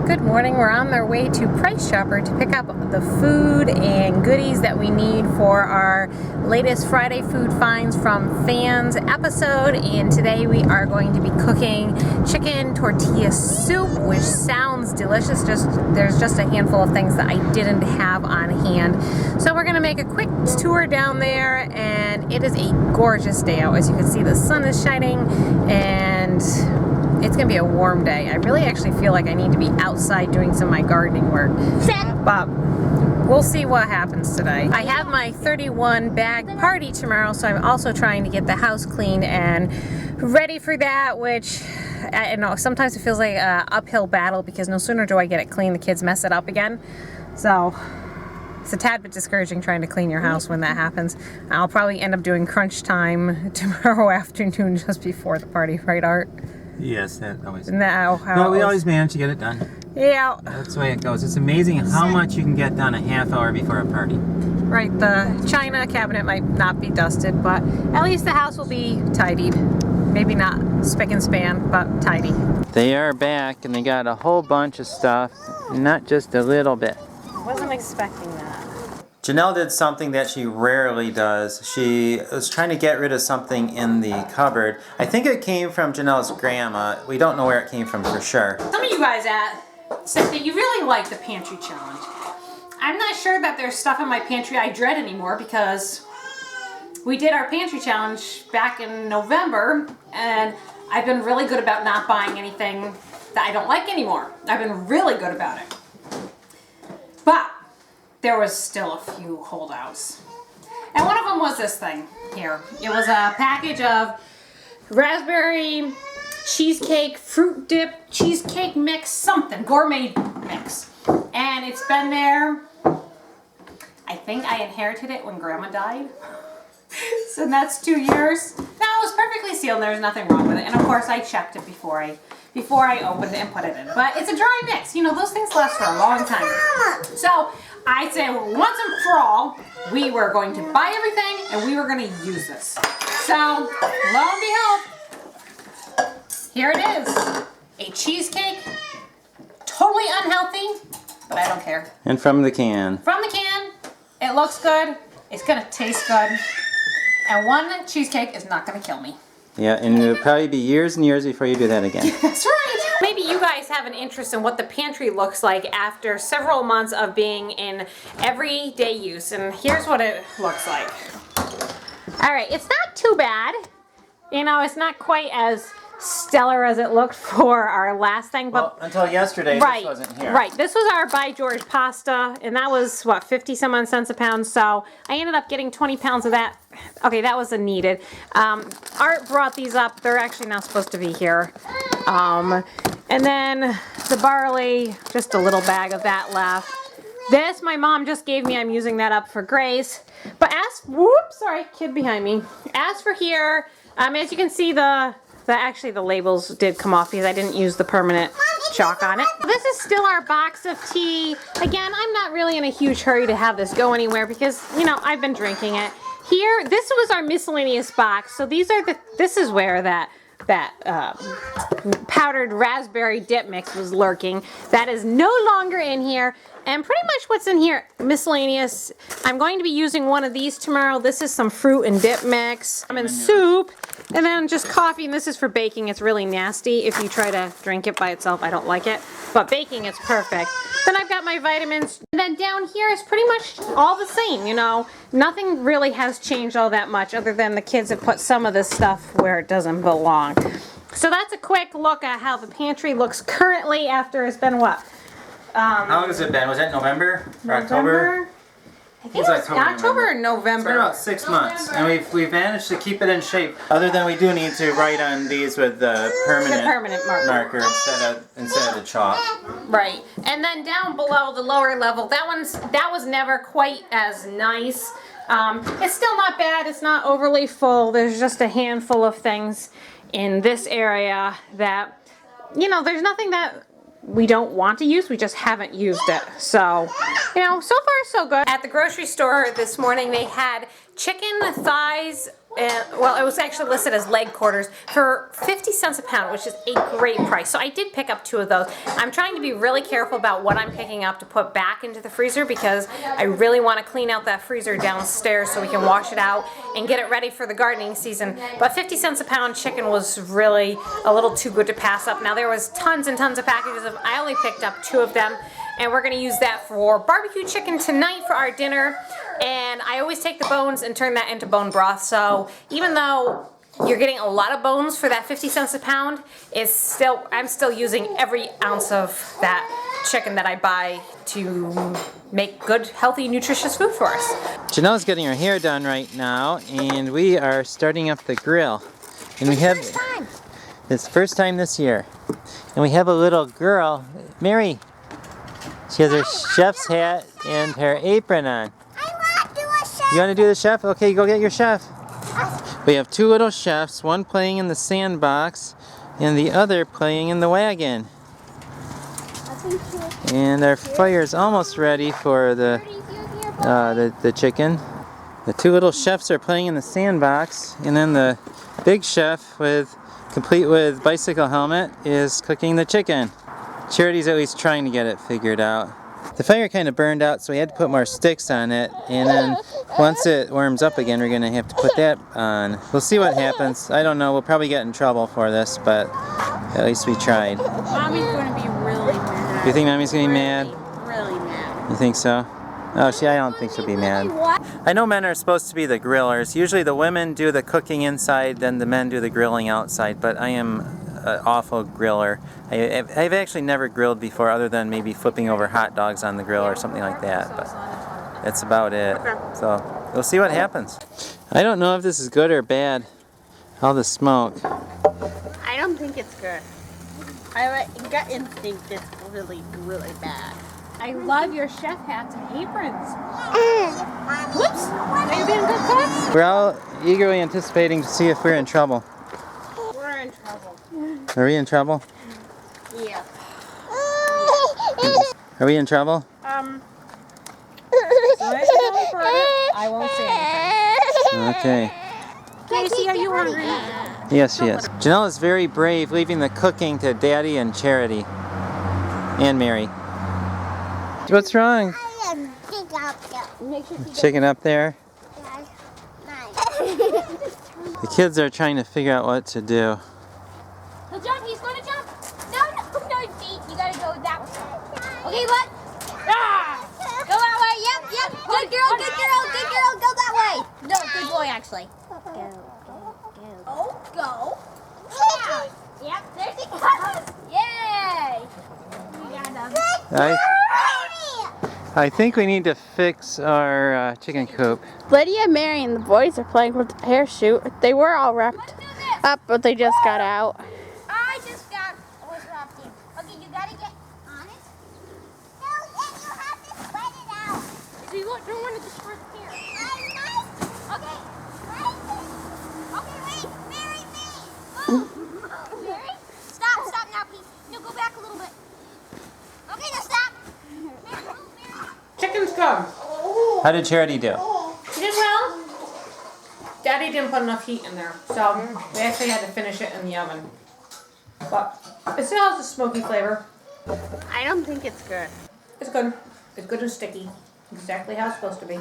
Good morning. We're on our way to Price Chopper to pick up the food and goodies that we need for our latest Friday food finds from Fans episode. And today we are going to be cooking chicken tortilla soup, which sounds delicious. There's just a handful of things that I didn't have on hand. So we're going to make a quick tour down there, and it is a gorgeous day out. As you can see, the sun is shining and it's going to be a warm day. I really actually feel like I need to be outside doing some of my gardening work. But we'll see what happens today. I have my 31 bag party tomorrow, so I'm also trying to get the house cleaned and ready for that, which I know sometimes it feels like an uphill battle because no sooner do I get it clean, the kids mess it up again. So it's a tad bit discouraging trying to clean your house when that happens. I'll probably end up doing crunch time tomorrow afternoon just before the party, right, Art? Yes, that always. No, we always manage to get it done. Yeah. That's the way it goes. It's amazing how much you can get done a half hour before a party. Right, the china cabinet might not be dusted, but at least the house will be tidied. Maybe not spick and span, but tidy. They are back and they got a whole bunch of stuff, not just a little bit. I wasn't expecting that. Janelle did something that she rarely does. She was trying to get rid of something in the cupboard. I think it came from Janelle's grandma. We don't know where it came from for sure. Some of you guys said that you really like the pantry challenge. I'm not sure that there's stuff in my pantry I dread anymore because we did our pantry challenge back in November, and I've been really good about not buying anything that I don't like anymore. I've been really good about it. But there was still a few holdouts. And one of them was this thing here. It was a package of raspberry cheesecake, fruit dip, cheesecake mix, something, gourmet mix. And it's been there, I think I inherited it when Grandma died. So that's 2 years. Now it was perfectly sealed and there was nothing wrong with it. And of course I checked it before I opened it and put it in. But it's a dry mix. You know, those things last for a long time. So I said, once and for all, we were going to buy everything and we were going to use this. So, lo and behold, here it is. A cheesecake, totally unhealthy, but I don't care. And from the can. From the can, it looks good, it's going to taste good, and one cheesecake is not going to kill me. Yeah, and it'll probably be years and years before you do that again. That's right. Maybe you guys have an interest in what the pantry looks like after several months of being in everyday use, and here's what it looks like. All right, it's not too bad. You know, it's not quite as stellar as it looked for our last thing, but well, until yesterday, right, this wasn't here. Right, this was our By George pasta, and that was, what, 50 some odd cents a pound, so I ended up getting 20 pounds of that. Okay, that wasn't needed. Art brought these up. They're actually not supposed to be here. And then the barley, just a little bag of that left. This, my mom just gave me. I'm using that up for Grace. But whoops, sorry, kid behind me. As for here, as you can see, actually the labels did come off because I didn't use the permanent chalk on it. This is still our box of tea. Again, I'm not really in a huge hurry to have this go anywhere because, you know, I've been drinking it. Here, this was our miscellaneous box. So this is where that powdered raspberry dip mix was lurking. That is no longer in here. And pretty much what's in here, miscellaneous. I'm going to be using one of these tomorrow. This is some fruit and dip mix. And soup. And then just coffee, and this is for baking. It's really nasty if you try to drink it by itself. I don't like it. But baking, it's perfect. Then I've got my vitamins. And then down here is pretty much all the same, you know. Nothing really has changed all that much other than the kids have put some of this stuff where it doesn't belong. So that's a quick look at how the pantry looks currently after it's been what? How long has it been? Was it November? Or October? I think it was October or November. It's been about 6 months, and we've managed to keep it in shape. Other than we do need to write on these with the permanent marker instead of the chalk. Right, and then down below the lower level, that was never quite as nice. It's still not bad. It's not overly full. There's just a handful of things in this area that, you know, there's nothing that we don't want to use, we just haven't used it. So, you know, so far so good. At the grocery store this morning, they had chicken thighs And, well, it was actually listed as leg quarters for 50 cents a pound, which is a great price. So I did pick up 2 of those. I'm trying to be really careful about what I'm picking up to put back into the freezer because I really want to clean out that freezer downstairs so we can wash it out and get it ready for the gardening season. But 50 cents a pound chicken was really a little too good to pass up. Now there was tons and tons of packages of, I only picked up 2 of them, and we're going to use that for barbecue chicken tonight for our dinner. And I always take the bones and turn that into bone broth. So even though you're getting a lot of bones for that 50 cents a pound, I'm still using every ounce of that chicken that I buy to make good, healthy, nutritious food for us. Janelle's getting her hair done right now, and we are starting up the grill. And we have it's first time this year, and we have a little girl, Mary. She has her chef's hat and her apron on. You want to do the chef? Okay, go get your chef. We have 2 little chefs, one playing in the sandbox and the other playing in the wagon. And our fire is almost ready for the chicken. The 2 little chefs are playing in the sandbox, and then the big chef, complete with bicycle helmet, is cooking the chicken. Charity's at least trying to get it figured out. The fire kind of burned out, so we had to put more sticks on it, and then once it warms up again, we're going to have to put that on. We'll see what happens. I don't know, we'll probably get in trouble for this, but at least we tried. Mommy's going to be really mad. You think Mommy's going to be mad? Really mad. You think so? Oh, I don't think she'll be mad. I know men are supposed to be the grillers. Usually the women do the cooking inside, then the men do the grilling outside, but I am an awful griller. I've actually never grilled before other than maybe flipping over hot dogs on the grill or something like that, but that's about it. So we'll see what happens. I don't know if this is good or bad, all the smoke. I don't think it's good. I gut instinct it's really, really bad. I love your chef hats and aprons. Whoops! Are you being good cooks? We're all eagerly anticipating to see if we're in trouble. We're in trouble. Are we in trouble? Yeah. Are we in trouble? I won't say anything. Okay. Casey, are you hungry? Yes, she is. Janelle is very brave, leaving the cooking to Daddy and Charity. And Mary. What's wrong? Chicken up there? The kids are trying to figure out what to do. He'll jump, he's gonna jump. No, Pete, you gotta go that way. Okay, look. Ah! Go that way, yep. Good girl, go that way. No, good boy, actually. Go. Yeah. Yep, there she goes. Yay. We got him. I think we need to fix our chicken coop. Lydia, Mary, and the boys are playing with the parachute. They were all wrapped up, but they just got out. I just was wrapped in. Okay, you gotta get on it. No, and you have to spread it out. So you don't want to destroy the parachute. Okay, wait, Mary. Mary? Stop now, Pete. No, go back a little bit. Okay, now stop. Mary. Chicken's come. How did Charity do? She did well. Daddy didn't put enough heat in there, so we actually had to finish it in the oven. But it still has a smoky flavor. I don't think it's good. It's good. It's good and sticky. Exactly how it's supposed to be.